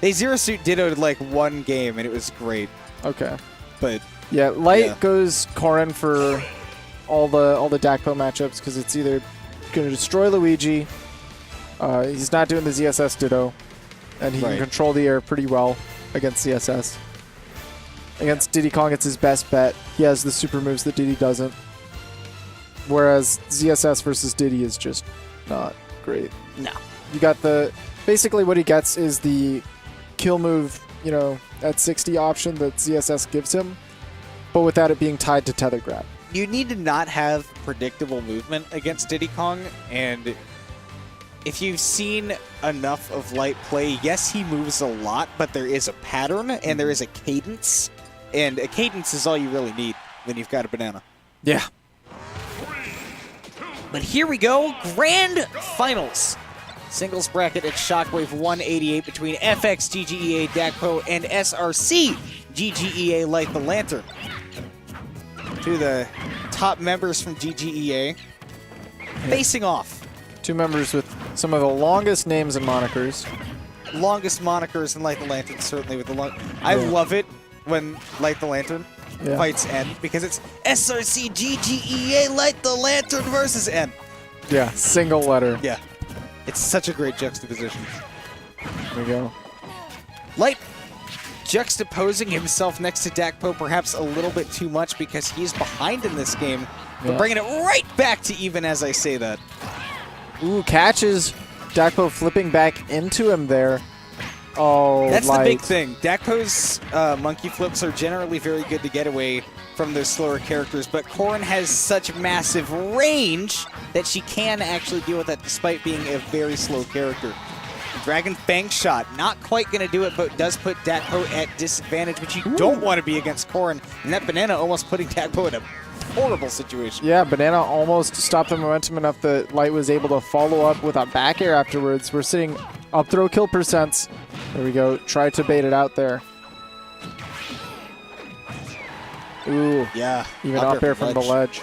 They Zero Suit dittoed like one game, and it was great. Okay. But yeah, Light goes Corrin for all the Dakpo matchups because it's either going to destroy Luigi. He's not doing the ZSS ditto, and he can control the air pretty well against ZSS. Against Diddy Kong, it's his best bet. He has the super moves that Diddy doesn't. Whereas ZSS versus Diddy is just not great. No. You got the... Basically what he gets is the kill move, you know, at 60 option that ZSS gives him, but without it being tied to tether grab. You need to not have predictable movement against Diddy Kong, and if you've seen enough of Light play, yes, he moves a lot, but there is a pattern, and there is a cadence, and a cadence is all you really need when you've got a banana. Yeah. But here we go, Grand Finals. Singles bracket at Shockwave 188 between FX GGEA Dakpo and SRC GGEA Light the Lantern. Two of the top members from GGEA facing off. Two members with some of the longest names and monikers. Longest monikers in Light the Lantern, certainly with the long. I love it when Light the Lantern fights N because it's SRC GGEA Light the Lantern versus N. Yeah, single letter. Yeah. It's such a great juxtaposition. There we go. Light juxtaposing himself next to Dakpo perhaps a little bit too much because he's behind in this game, but bringing it right back to even as I say that. Ooh, catches Dakpo flipping back into him there. Oh, that's Light. the big thing. Dakpo's monkey flips are generally very good to get away from those slower characters, but Corrin has such massive range that she can actually deal with that despite being a very slow character. Dragon Fang shot, not quite going to do it, but does put Dakpo at disadvantage, which you don't want to be against Corrin, and that banana almost putting Dakpo in a horrible situation. Yeah, banana almost stopped the momentum enough that Light was able to follow up with a back air afterwards. We're sitting up throw kill percents. There we go. Try to bait it out there. Ooh. Yeah. Even up air from the ledge.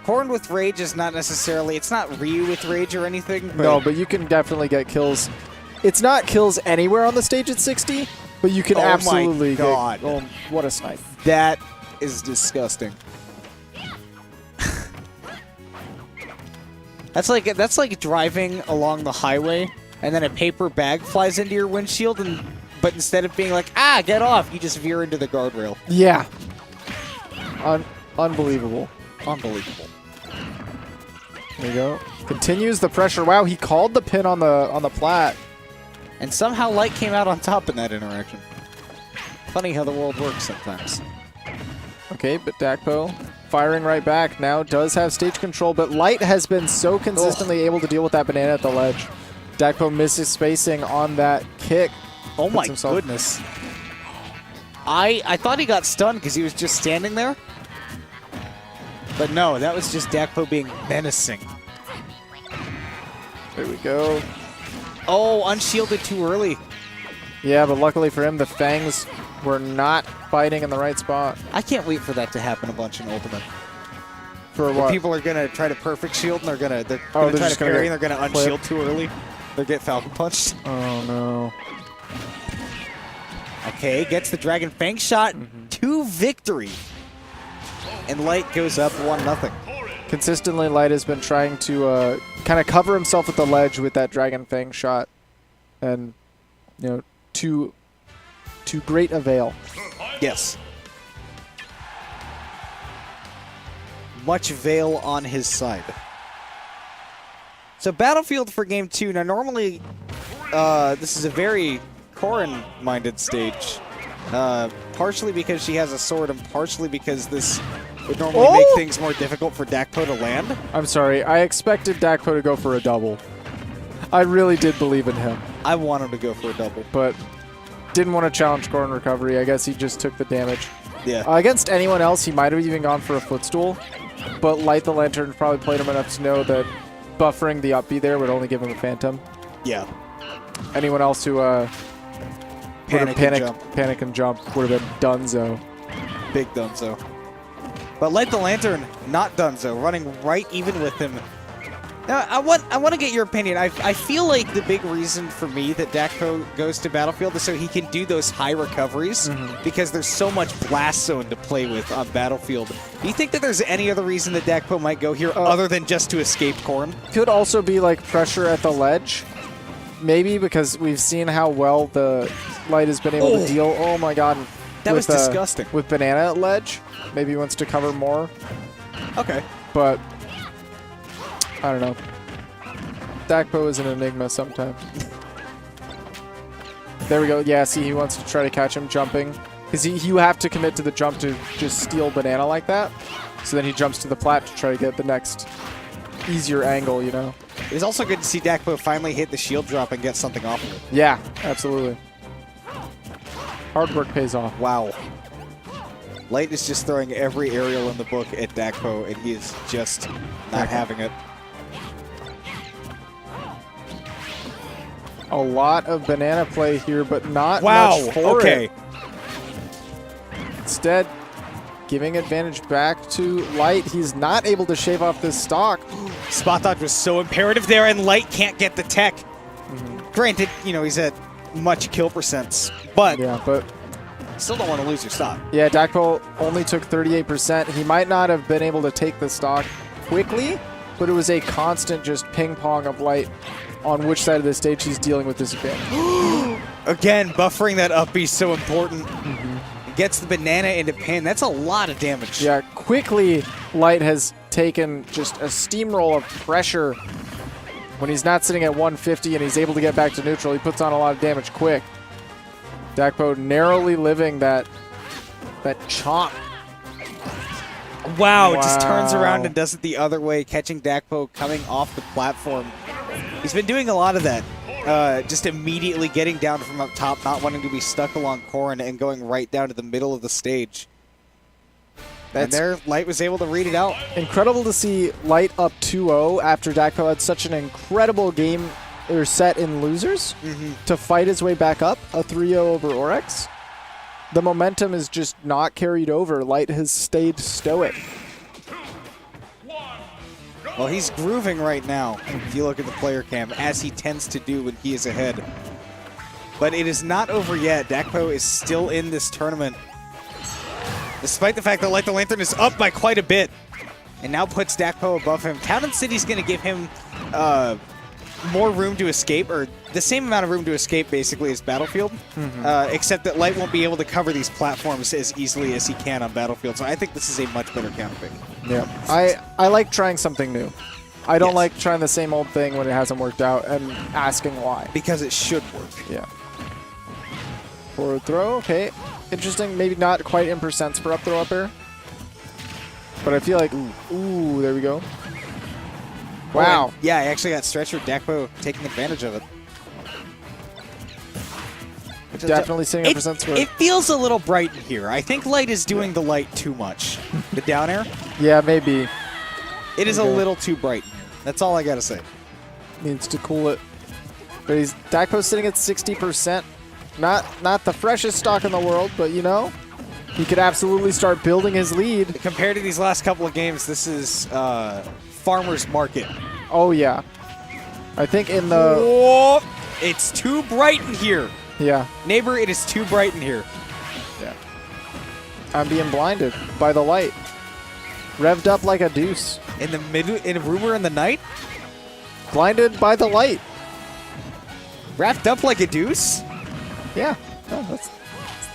Corrin with Rage is not necessarily, it's not Ryu with Rage or anything. But no, but you can definitely get kills. It's not kills anywhere on the stage at 60, but you can absolutely get... Oh, what a snipe. That is disgusting. That's like driving along the highway and then a paper bag flies into your windshield, but instead of being like, ah, get off, you just veer into the guardrail. Yeah. Unbelievable. Unbelievable. There you go. Continues the pressure. Wow, he called the pin on the plat. And somehow Light came out on top in that interaction. Funny how the world works sometimes. Okay, but Dakpo firing right back now does have stage control, but Light has been so consistently able to deal with that banana at the ledge. Dakpo misses spacing on that kick. Oh my goodness. I thought he got stunned because he was just standing there. But no, that was just Dakpo being menacing. There we go. Oh, unshielded too early. Yeah, but luckily for him, the fangs were not biting in the right spot. I can't wait for that to happen a bunch in Ultimate. For what? People are going to try to perfect shield, and they're going to try to parry, and they're going to unshield too early. They'll get Falcon punched. Oh, no. Okay, gets the Dragon Fang shot to victory. And Light goes up 1-0. Consistently, Light has been trying to kind of cover himself at the ledge with that Dragon Fang shot. And, you know, to great avail. Yes. Much veil on his side. So Battlefield for Game 2. Now, normally, this is a very Corrin-minded stage. Partially because she has a sword, and partially because this would normally make things more difficult for Dakpo to land. I'm sorry. I expected Dakpo to go for a double. I really did believe in him. I want him to go for a double. But didn't want to challenge Corrin recovery. I guess he just took the damage. Yeah. Against anyone else, he might have even gone for a footstool. But Light the Lantern probably played him enough to know that buffering the up B there would only give him a phantom. Yeah. Anyone else who panic and jump would have been donezo. Big donezo. But Light the Lantern, not donezo, running right even with him. Now, I want to get your opinion. I feel like the big reason for me that Dakpo goes to Battlefield is so he can do those high recoveries because there's so much blast zone to play with on Battlefield. Do you think that there's any other reason that Dakpo might go here other than just to escape Corrin? Could also be like pressure at the ledge. Maybe because we've seen how well the Light has been able to deal. Oh my god. That was disgusting. With banana at ledge. Maybe he wants to cover more. Okay. But I don't know. Dakpo is an enigma sometimes. There we go. Yeah, see, he wants to try to catch him jumping. Because you have to commit to the jump to just steal banana like that. So then he jumps to the plat to try to get the next easier angle, you know? It was also good to see Dakpo finally hit the shield drop and get something off of it. Yeah, absolutely. Hard work pays off. Wow. Light is just throwing every aerial in the book at Dakpo, and he is just not having it. A lot of banana play here, but not much for it. Instead, giving advantage back to Light. He's not able to shave off this stock. Spot dodge was so imperative there, and Light can't get the tech. Granted, you know, he's at much kill percents, but still don't want to lose your stock. Yeah, Dakpo only took 38%. He might not have been able to take the stock quickly, but it was a constant just ping pong of Light on which side of the stage he's dealing with this advantage. Again, buffering that up B is so important. Gets the banana into pin. That's a lot of damage. Yeah, quickly Light has taken just a steamroll of pressure. When he's not sitting at 150 and he's able to get back to neutral, he puts on a lot of damage quick. Dakpo narrowly living that chomp. Wow, it just turns around and does it the other way, catching Dakpo coming off the platform. He's been doing a lot of that. Just immediately getting down from up top, not wanting to be stuck along Corrin and going right down to the middle of the stage. And there, Light was able to read it out. Incredible to see Light up 2-0 after Dakpo had such an incredible game or set in losers to fight his way back up, a 3-0 over Oryx. The momentum is just not carried over. Light has stayed stoic. Well, he's grooving right now, if you look at the player cam, as he tends to do when he is ahead. But it is not over yet. Dakpo is still in this tournament, despite the fact that Light the Lantern is up by quite a bit, and now puts Dakpo above him. Town & City's going to give him more room to escape, or the same amount of room to escape, basically, as Battlefield, except that Light won't be able to cover these platforms as easily as he can on Battlefield. So I think this is a much better counter pick. Yeah, I like trying something new. I don't like trying the same old thing when it hasn't worked out and asking why. Because it should work. Yeah. Forward throw, okay. Interesting, maybe not quite in percents for up throw up air. But I feel like, ooh, there we go. Wow. Oh, yeah, I actually got stretched with Dakpo taking advantage of it. Definitely seeing a percent score. It feels a little bright in here. I think Light is doing the Light too much. The down air? Yeah, maybe. It is a little too bright in here. That's all I got to say. Needs to cool it. But Dakpo's sitting at 60%. Not the freshest stock in the world, but you know, he could absolutely start building his lead. Compared to these last couple of games, this is farmer's market. Oh, yeah. I think in the... Whoa, it's too bright in here. Yeah. Neighbor, it is too bright in here. Yeah. I'm being blinded by the light. Revved up like a deuce. In a rumor in the night? Blinded by the light. Wrapped up like a deuce? Yeah. No, that's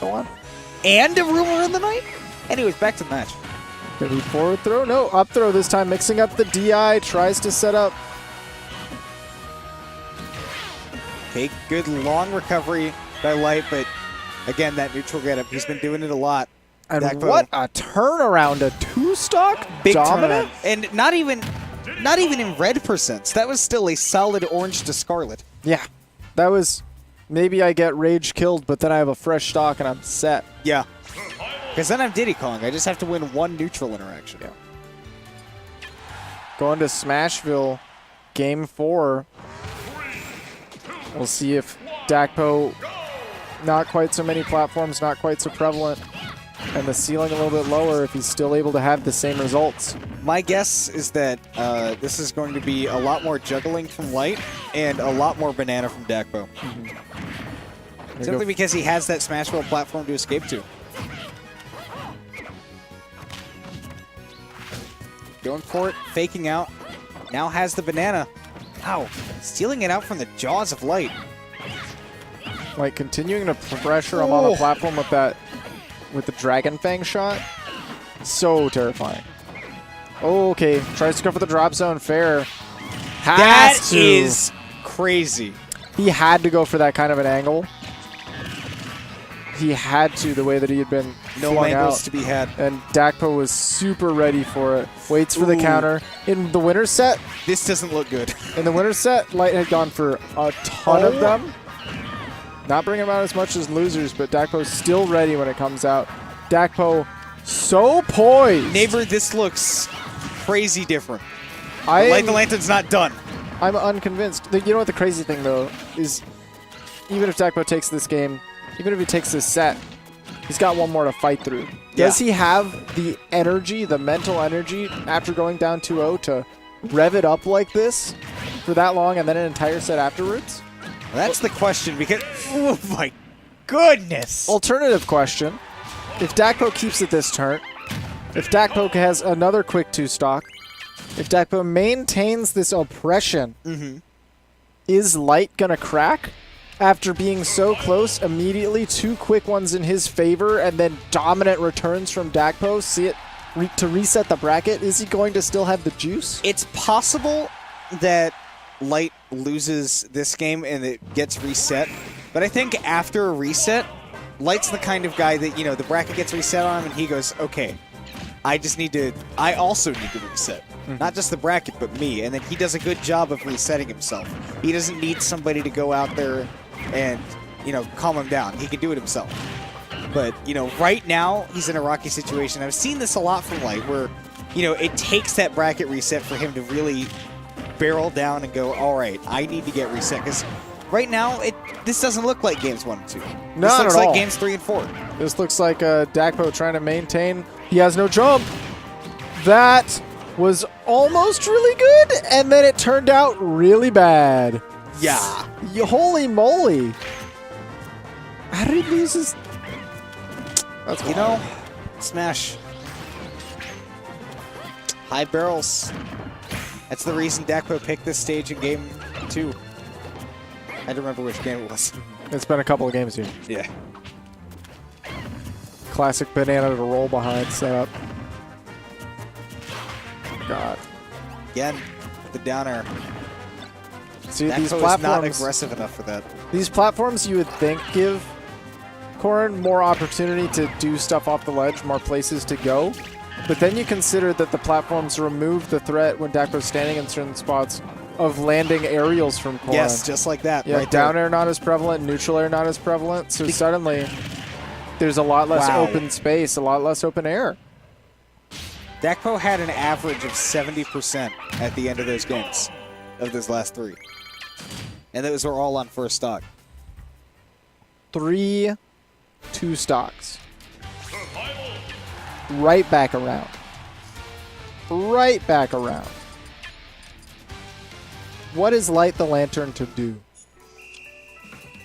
the one. And a rumor in the night? Anyways, back to the match. Maybe forward throw? No, up throw this time. Mixing up the DI. Tries to set up. Okay, good long recovery by Light, but again, that neutral get up. He's been doing it a lot. And Dakpo, what a turnaround. A two-stock big dominant? Turnaround. And not even in red percents. That was still a solid orange to scarlet. Yeah. That was... Maybe I get rage killed, but then I have a fresh stock and I'm set. Yeah. Because then I'm Diddy Kong. I just have to win one neutral interaction. Yeah. Going to Smashville, Game 4. We'll see if Dakpo, not quite so many platforms, not quite so prevalent. and the ceiling a little bit lower if he's still able to have the same results. My guess is that this is going to be a lot more juggling from Light and a lot more banana from Dakpo. Simply because he has that Smash Bros. Platform to escape to. Going for it, faking out. Now has the banana. Wow, stealing it out from the jaws of Light. Like continuing to pressure him on the platform with the Dragon Fang shot. So terrifying. Okay, tries to go for the drop zone. Fair. That is crazy. He had to go for that kind of an angle. He had to, the way that he had been No angles to be had. And Dakpo was super ready for it. Waits for the counter. In the winner's set, this doesn't look good. In the winner's set, Light had gone for a ton of them. Not bringing them out as much as losers, but Dakpo's still ready when it comes out. Dakpo so poised. Neighbor, this looks crazy different. Light the Lantern's not done. I'm unconvinced. You know what the crazy thing, though, is even if Dakpo takes this game, even if he takes this set, he's got one more to fight through. Does he have the energy, the mental energy, after going down 2-0 to rev it up like this for that long and then an entire set afterwards? That's the question, because, oh my goodness. Alternative question, if Dakpo keeps it this turn, if Dakpo has another quick 2-stock, if Dakpo maintains this oppression, is Light going to crack? After being so close, immediately 2 quick ones in his favor and then dominant returns from Dakpo, see it to reset the bracket, is he going to still have the juice? It's possible that Light loses this game and it gets reset, but I think after a reset, Light's the kind of guy that, you know, the bracket gets reset on him and he goes, okay, I also need to reset. Not just the bracket, but me. And then he does a good job of resetting himself. He doesn't need somebody to go out there and, you know, calm him down. He can do it himself. But, you know, right now, he's in a rocky situation. I've seen this a lot from Light, where, you know, it takes that bracket reset for him to really barrel down and go, all right, I need to get reset. Because right now, this doesn't look like games 1 and 2. This looks like games 3 and 4. This looks like Dakpo trying to maintain. He has no jump. That was almost really good, and then it turned out really bad. Yeah. Holy moly. How did he lose his... That's wild. You know, Smash. High barrels. That's the reason Dakpo picked this stage in game 2. I don't remember which game it was. It's been a couple of games here. Yeah. Classic banana to roll behind setup. God. Again, the down air. See, Dakpo these is platforms not aggressive enough for that. These platforms you would think give Corrin more opportunity to do stuff off the ledge, more places to go. But then you consider that the platforms remove the threat when Dakpo's standing in certain spots of landing aerials from Corrin. Yes, just like that. Yeah, right down there. air not as prevalent, neutral air not as prevalent. So suddenly there's a lot less open space, a lot less open air. Dakpo had an average of 70% at the end of those games, of those last 3. And those were all on first stock. 3 2-stocks. Right back around. Right back around. What is Light the Lantern to do?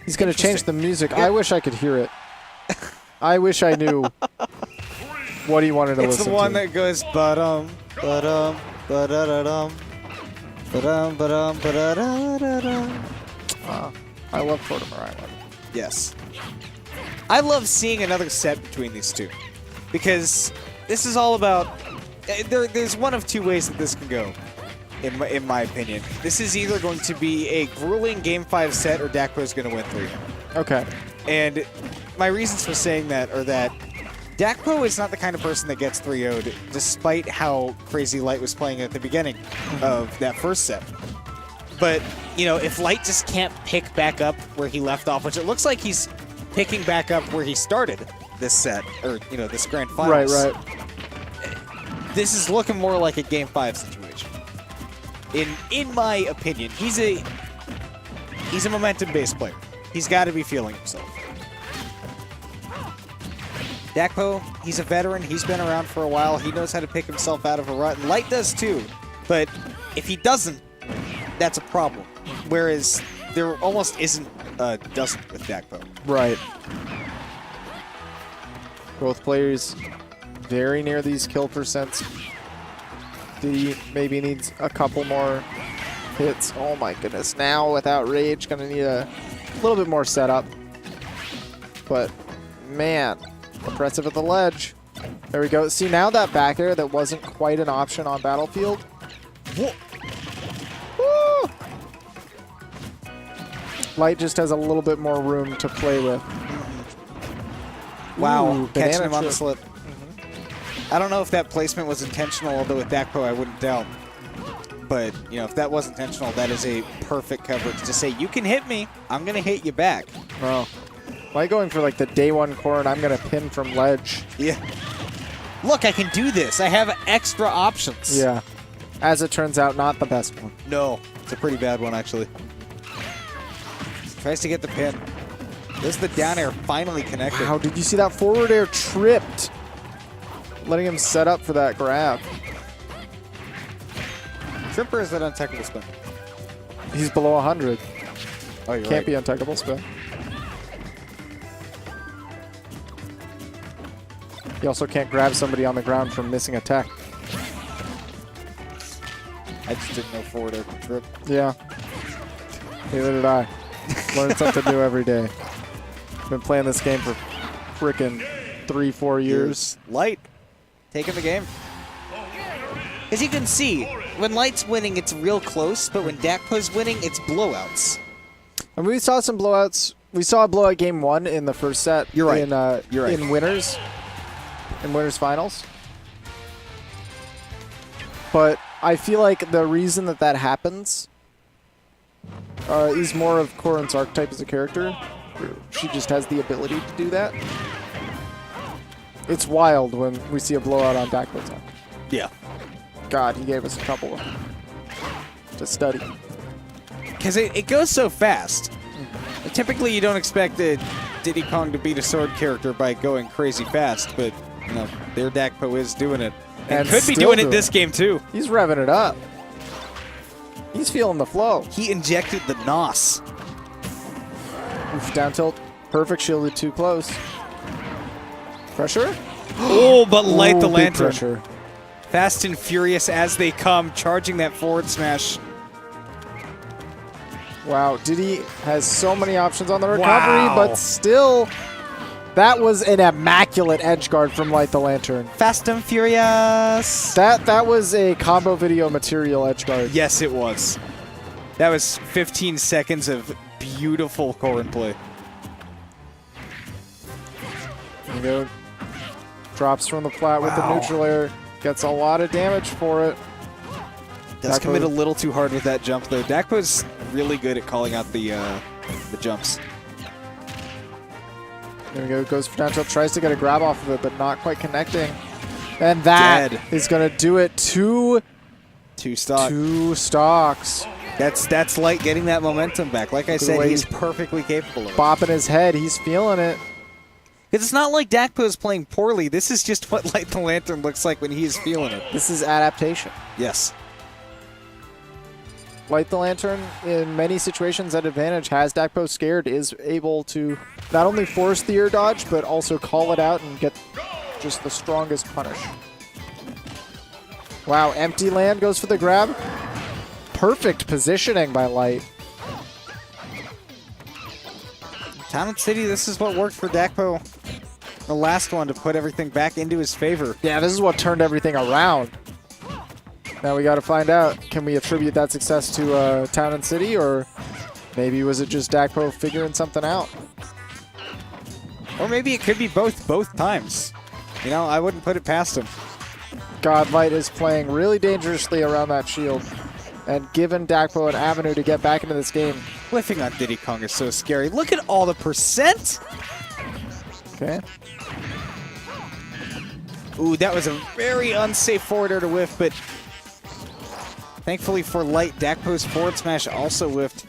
He's going to change the music. I wish I could hear it. I wish I knew what he wanted to listen to. It's the one that goes ba-dum, ba-dum, ba-da-da-dum, ba-dum, ba-dum, ba-da-da-da-dum. I love Totem Island. Yes. I love seeing another set between these two, because this is all about... There's one of 2 ways that this can go, in my opinion. This is either going to be a grueling Game 5 set, or Dakpo's going to win 3. Okay. And my reasons for saying that are that Dakpo is not the kind of person that gets 3-0'd, despite how crazy Light was playing at the beginning of that first set. But, you know, if Light just can't pick back up where he left off, which it looks like he's picking back up where he started this set, or, you know, this grand finals. Right. This is looking more like a Game 5 situation. In my opinion, he's a momentum-based player. He's got to be feeling himself. Dakpo, he's a veteran. He's been around for a while. He knows how to pick himself out of a rut. And Light does too. But if he doesn't, that's a problem. Whereas there almost isn't a doesn't with Dakpo. Right. Both players very near these kill percents. Diddy maybe needs a couple more hits. Oh my goodness. Now without Rage, gonna need a little bit more setup. But man, impressive at the ledge. There we go. See, now that back air that wasn't quite an option on Battlefield. Whoa. Woo! Light just has a little bit more room to play with. Wow, Ooh, catching him on the trip. slip. I don't know if that placement was intentional, although with Dakpo I wouldn't doubt. But, you know, if that was intentional, that is a perfect coverage to say, you can hit me, I'm going to hit you back. Oh. Light going for like the day one Corrin, I'm going to pin from ledge. Yeah. Look, I can do this. I have extra options. Yeah. As it turns out, not the best one. No, it's a pretty bad one, actually. Tries to get the pin. This is the down air finally connected. Wow, did you see that forward air tripped? Letting him set up for that grab. Tripper is that untechable spin? He's below 100. Oh, you're Can't right. be untechable spin. He also can't grab somebody on the ground from missing a tech. I just didn't know forward air could trip. Yeah. Neither did I. Learn something new every day. Been playing this game for frickin' 3-4 years. Light taking the game. As you can see, when Light's winning, it's real close, but when Dakpo's winning, it's blowouts. And we saw some blowouts. We saw a blowout game 1 in the first set. You're right. You're right. In winners finals. But I feel like the reason that happens is more of Corrin's archetype as a character. She just has the ability to do that. It's wild when we see a blowout on Dakpo time. Yeah. God, he gave us a couple to study. Because it goes so fast. Typically, you don't expect Diddy Kong to beat a sword character by going crazy fast, but you know, their Dakpo is doing it. And could be doing it this game, too. He's revving it up. He's feeling the flow. He injected the NOS. Oof, down tilt. Perfect, shielded too close. Pressure? Oh, but Light the Ooh, big lantern. pressure. Fast and furious as they come, charging that forward smash. Wow, Diddy has so many options on the recovery, Wow. but still, that was an immaculate edge guard from Light the Lantern. Fast and furious. That was a combo video material edge guard. Yes, it was. That was 15 seconds of beautiful Corrin play. There you go. Drops from the flat with the Wow. neutral air. Gets a lot of damage for it. Does Dakpo- commit a little too hard with that jump, though. Dakpo's really good at calling out the jumps. There we go. Goes for down tilt. Tries to get a grab off of it, but not quite connecting. And that is going to do it. Two stocks. That's Light getting that momentum back. Like I the said, way he's he's perfectly capable of it. Bopping his head. He's feeling it. It's not like Dakpo is playing poorly. This is just what Light the Lantern looks like when he's feeling it. This is adaptation. Yes. Light the Lantern, in many situations at advantage, has Dakpo scared, is able to not only force the air dodge, but also call it out and get just the strongest punish. Wow, empty land goes for the grab. Perfect positioning by Light. Town and City, this is what worked for Dakpo. The last one to put everything back into his favor. Yeah, this is what turned everything around. Now we got to find out, can we attribute that success to Town and City, or maybe was it just Dakpo figuring something out? Or maybe it could be both times. You know, I wouldn't put it past him. God, Light is playing really dangerously around that shield and given Dakpo an avenue to get back into this game. Whiffing on Diddy Kong is so scary. Look at all the percent. Okay. Ooh, that was a very unsafe forward air to whiff, but thankfully for Light, Dakpo's forward smash also whiffed.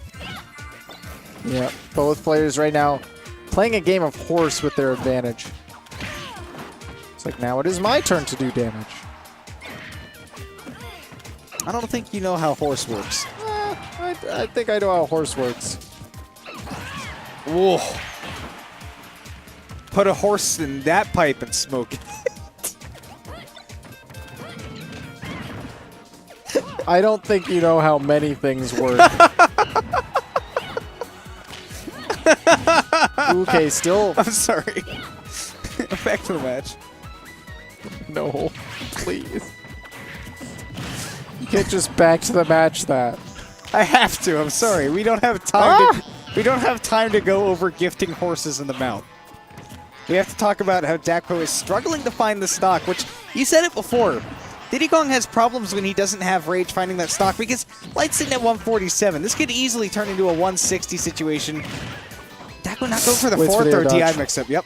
Yeah, both players right now playing a game of horse with their advantage. It's like, now it is my turn to do damage. I don't think you know how horse works. I think I know how horse works. Whoa. Put a horse in that pipe and smoke it. I don't think you know how many things work. Okay, still. I'm sorry. Back to the match. No, please. You can't just back to the match that. I have to. I'm sorry. We don't have time. We don't have time to go over gifting horses in the mouth. We have to talk about how Dakpo is struggling to find the stock, which you said it before. Diddy Kong has problems when he doesn't have rage finding that stock because Light's sitting at 147. This could easily turn into a 160 situation. Dakpo not going for the Waits fourth for the or air DI dodge. mix-up. Yep.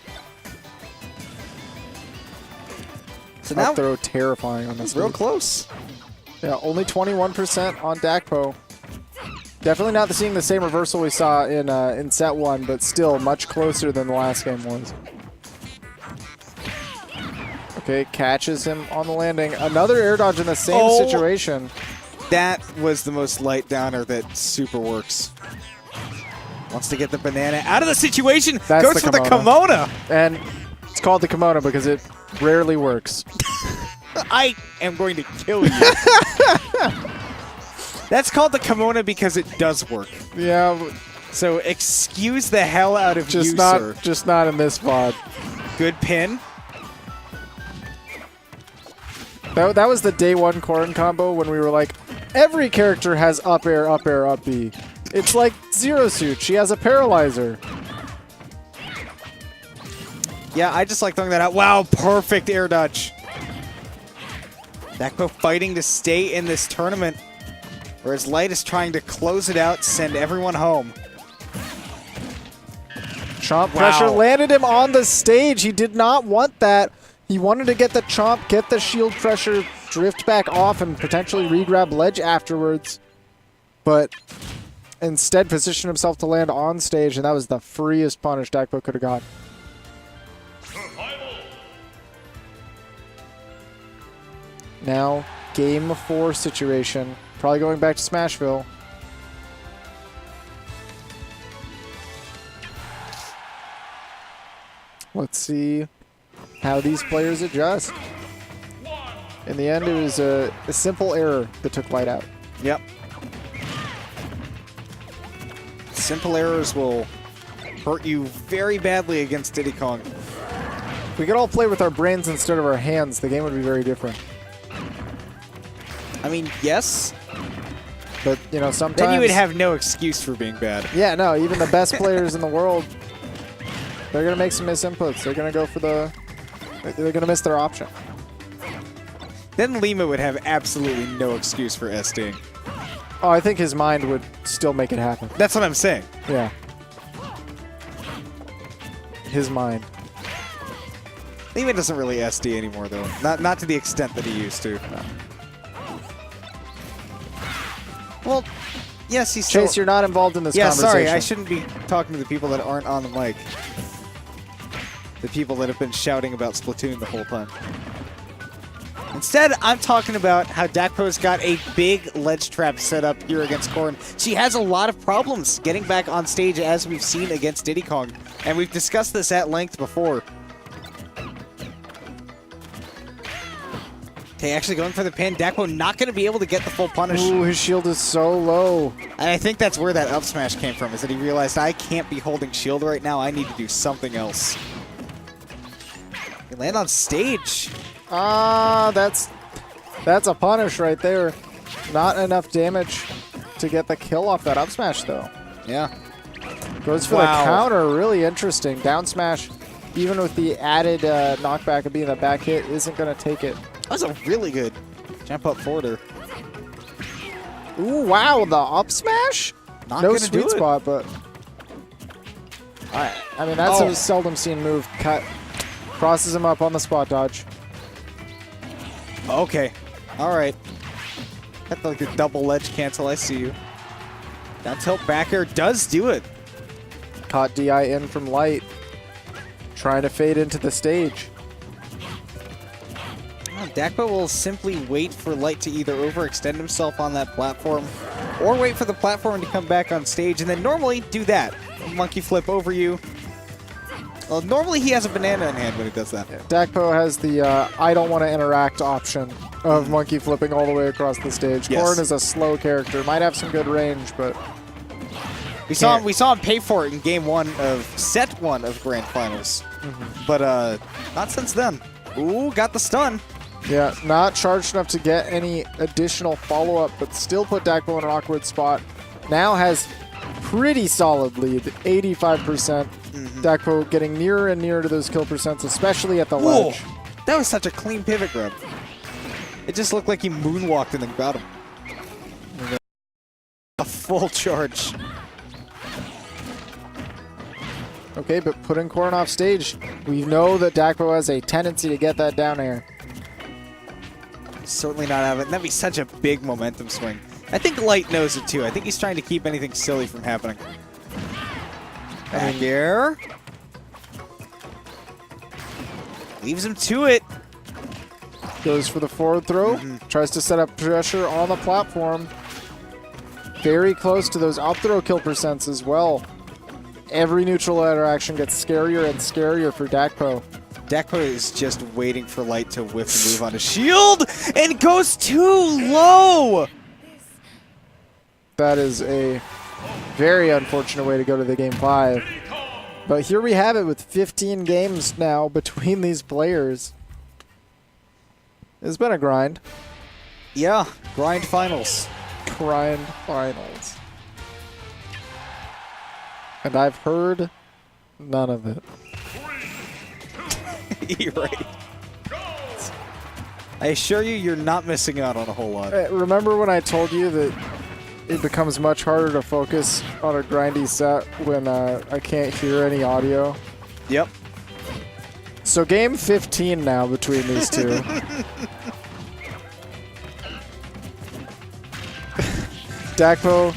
So Up now, throw terrifying on this. real lead. close. Yeah, only 21% on Dakpo. Definitely not seeing the same reversal we saw in set 1, but still much closer than the last game was. Okay, catches him on the landing. Another air dodge in the same situation. That was the most light downer that super works. Wants to get the banana out of the situation. That's Goes the for the kimono. And it's called the kimono because it rarely works. I am going to kill you. That's called the kimono because it does work. Yeah, So excuse the hell out of you, sir. just not in this VOD. Good pin. That was the day 1 Corrin combo when we were like, every character has up air, up air, up B. It's like Zero Suit. She has a paralyzer. Yeah, I just like throwing that out. Wow, perfect air dodge. Dakpo fighting to stay in this tournament, whereas Light is trying to close it out, send everyone home. Chomp Wow. pressure landed him on the stage. He did not want that. He wanted to get the chomp, get the shield pressure, drift back off, and potentially re-grab ledge afterwards. But instead positioned himself to land on stage, and that was the freest punish Dakpo could have got. Now, game 4 situation. Probably going back to Smashville. Let's see how these players adjust. In the end, it was a simple error that took Light out. Yep. Simple errors will hurt you very badly against Diddy Kong. If we could all play with our brains instead of our hands, the game would be very different. I mean, yes. But, you know, sometimes... Then you would have no excuse for being bad. Yeah, no, even the best players in the world, they're going to make some misinputs. They're going to go for the... They're going to miss their option. Then Lima would have absolutely no excuse for SDing. Oh, I think his mind would still make it happen. That's what I'm saying. Yeah. His mind. Lima doesn't really SD anymore, though. Not to the extent that he used to. No. Well, yes, he's still... Chase, you're not involved in this conversation. Sorry, I shouldn't be talking to the people that aren't on the mic. The people that have been shouting about Splatoon the whole time. Instead, I'm talking about how Dakpo's got a big ledge trap set up here against Corrin. She has a lot of problems getting back on stage, as we've seen against Diddy Kong. And we've discussed this at length before. Okay, actually going for the pin. Dakpo not going to be able to get the full punish. Ooh, his shield is so low. And I think that's where that up smash came from, is that he realized, I can't be holding shield right now. I need to do something else. He land on stage. Ah, that's a punish right there. Not enough damage to get the kill off that up smash, though. Yeah. Goes for the counter. Really interesting. Down smash, even with the added knockback of being a back hit, isn't going to take it. That was a really good jump up forwarder. Ooh, wow, the up smash? Not No gonna do sweet it. spot, but... I mean, that's a seldom seen move. Cut. Crosses him up on the spot dodge. Okay. All right. That's like a double ledge cancel. I see you. Down tilt back air does do it. Caught DI in from Light. Trying to fade into the stage. Dakpo will simply wait for Light to either overextend himself on that platform or wait for the platform to come back on stage and then normally do that. Monkey flip over you. Well, normally he has a banana in hand when he does that. Yeah, Dakpo has the I don't want to interact option of monkey flipping all the way across the stage. Yes. Corrin is a slow character. Might have some good range, but we saw him pay for it in game one of set one of Grand Finals. But not since then. Ooh, got the stun. yeah, not charged enough to get any additional follow-up, but still put Dakpo in an awkward spot. Now has pretty solid lead, 85%. Dakpo getting nearer and nearer to those kill percents, especially at the Whoa, ledge. that was such a clean pivot grab. It just looked like he moonwalked and then got him. A full charge. Okay, but putting Corrin off stage, we know that Dakpo has a tendency to get that down air. Certainly not out of it. That'd be such a big momentum swing. I think Light knows it too. I think he's trying to keep anything silly from happening. Back air. Leaves him to it. Goes for the forward throw. Tries to set up pressure on the platform. Very close to those up throw kill percents as well. Every neutral interaction gets scarier and scarier for Dakpo. Dakpo is just waiting for Light to whip and move on his shield and goes too low. That is a very unfortunate way to go to the game 5. But here we have it with 15 games now between these players. It's been a grind. Yeah, grind finals. Grind finals. And I've heard none of it. You're right. I assure you, you're not missing out on a whole lot. Remember when I told you that it becomes much harder to focus on a grindy set when I can't hear any audio? Yep. So game 15 now between these two. Dakpo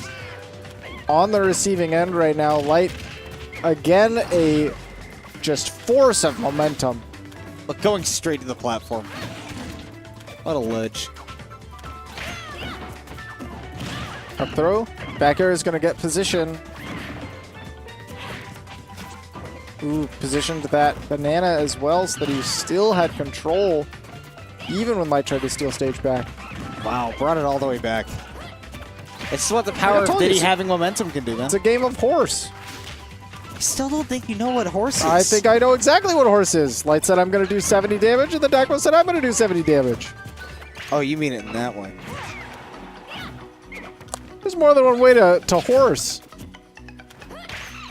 on the receiving end right now. Light, again, a just force of momentum. But going straight to the platform. What a ledge. Up throw. Back air is going to get position. Ooh, positioned that banana as well so that he still had control even when Light tried to steal stage back. Wow, brought it all the way back. It's what the power of Diddy having momentum can do, man. It's a game of horse. I still don't think you know what horse is. I think I know exactly what horse is. Light said I'm going to do 70 damage, and the Dakpo said I'm going to do 70 damage. Oh, you mean it in that way. There's more than one way to horse.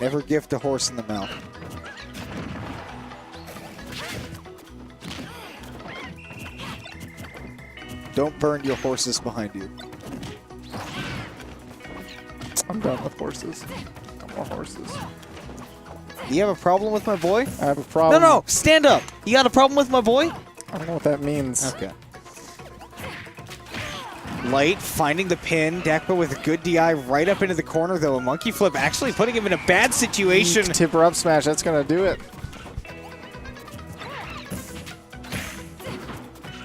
Never gift a horse in the mouth. Don't burn your horses behind you. I'm done with horses. No more horses. You have a problem with my boy? I have a problem. No, stand up. You got a problem with my boy? I don't know what that means. Okay. Light finding the pin. Dakpo with a good DI right up into the corner, though. A monkey flip actually putting him in a bad situation. Tipper up smash. That's going to do it.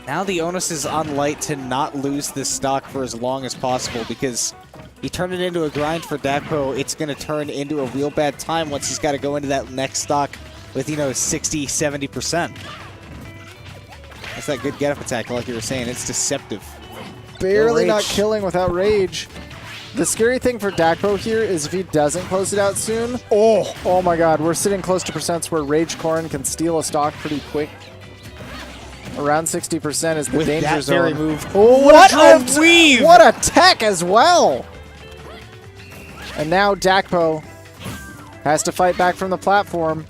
Now the onus is on Light to not lose this stock for as long as possible because he turned it into a grind for Dakpo. It's going to turn into a real bad time once he's got to go into that next stock with, 60, 70%. That's that good get-up attack, like you were saying. It's deceptive. Barely not killing without rage. The scary thing for Dakpo here is if he doesn't close it out soon. Oh my god, we're sitting close to percents where Rage Corrin can steal a stock pretty quick. Around 60% is the with danger that zone. very move. Oh, What a weave! What a tech as well! And now Dakpo has to fight back from the platform.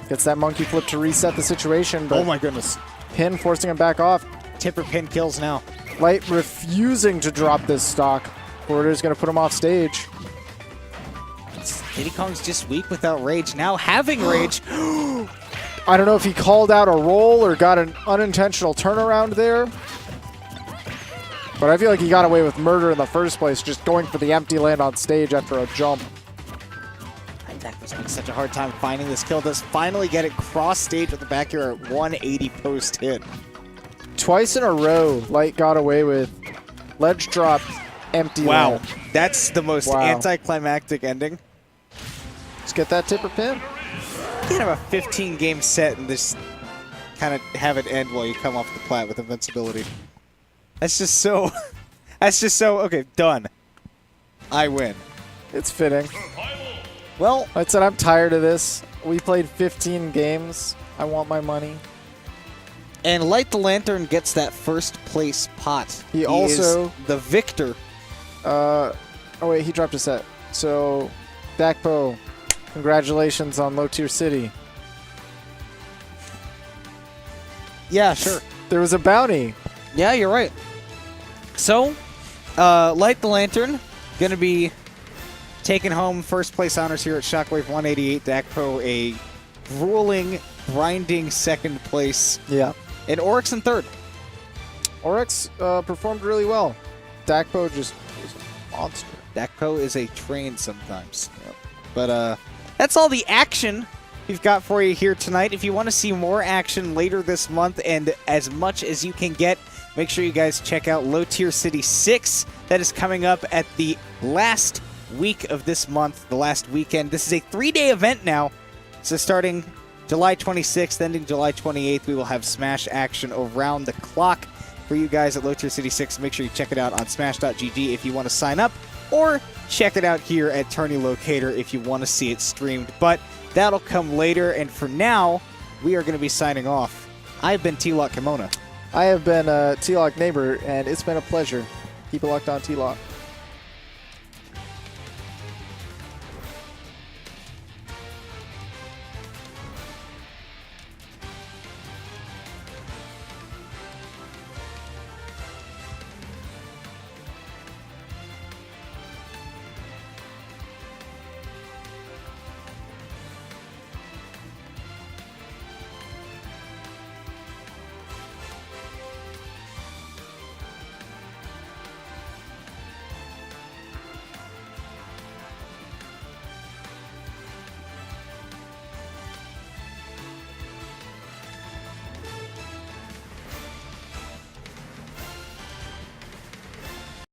Gets that monkey flip to reset the situation, but Oh my goodness. pin forcing him back off. Tipper pin kills now. Light refusing to drop this stock. Border's going to put him off stage. Diddy Kong's just weak without rage. Now having rage. I don't know if he called out a roll or got an unintentional turnaround there. But I feel like he got away with murder in the first place, just going for the empty land on stage after a jump. Dakpo's having such a hard time finding this kill. Does finally get it cross stage with the back air at 180 post hit. Twice in a row, Light got away with ledge drop, empty Wow, land. that's the most anticlimactic ending. Let's get that tipper pin. You can have a 15-game set and just kind of have it end while you come off the plat with invincibility. That's just so... That's just so... Okay, done. I win. It's fitting. Well, I said I'm tired of this. We played 15 games. I want my money. and Light the Lantern gets that first place pot. He also... is the victor. Oh, wait, he dropped a set. So, Dakpo, congratulations on Low Tier City. Yeah, sure. There was a bounty. Yeah, you're right. So, Light the Lantern going to be taking home first place honors here at Shockwave 188. Dakpo a grueling, grinding second place. Yeah. And Oryx in third. Oryx performed really well. Dakpo just was a monster. Dakpo is a train sometimes. Yep. But that's all the action we've got for you here tonight. If you want to see more action later this month and as much as you can get, make sure you guys check out Low Tier City 6. That is coming up at the last week of this month, the last weekend. This is a 3-day event now. So starting July 26th, ending July 28th, we will have Smash action around the clock for you guys at Low Tier City 6. Make sure you check it out on smash.gg if you want to sign up, or check it out here at Tourney Locator if you want to see it streamed. But that'll come later, and for now, we are going to be signing off. I've been T-Lock Kimona. I have been T-Lock Neighbor, and it's been a pleasure. Keep it locked on, T-Lock.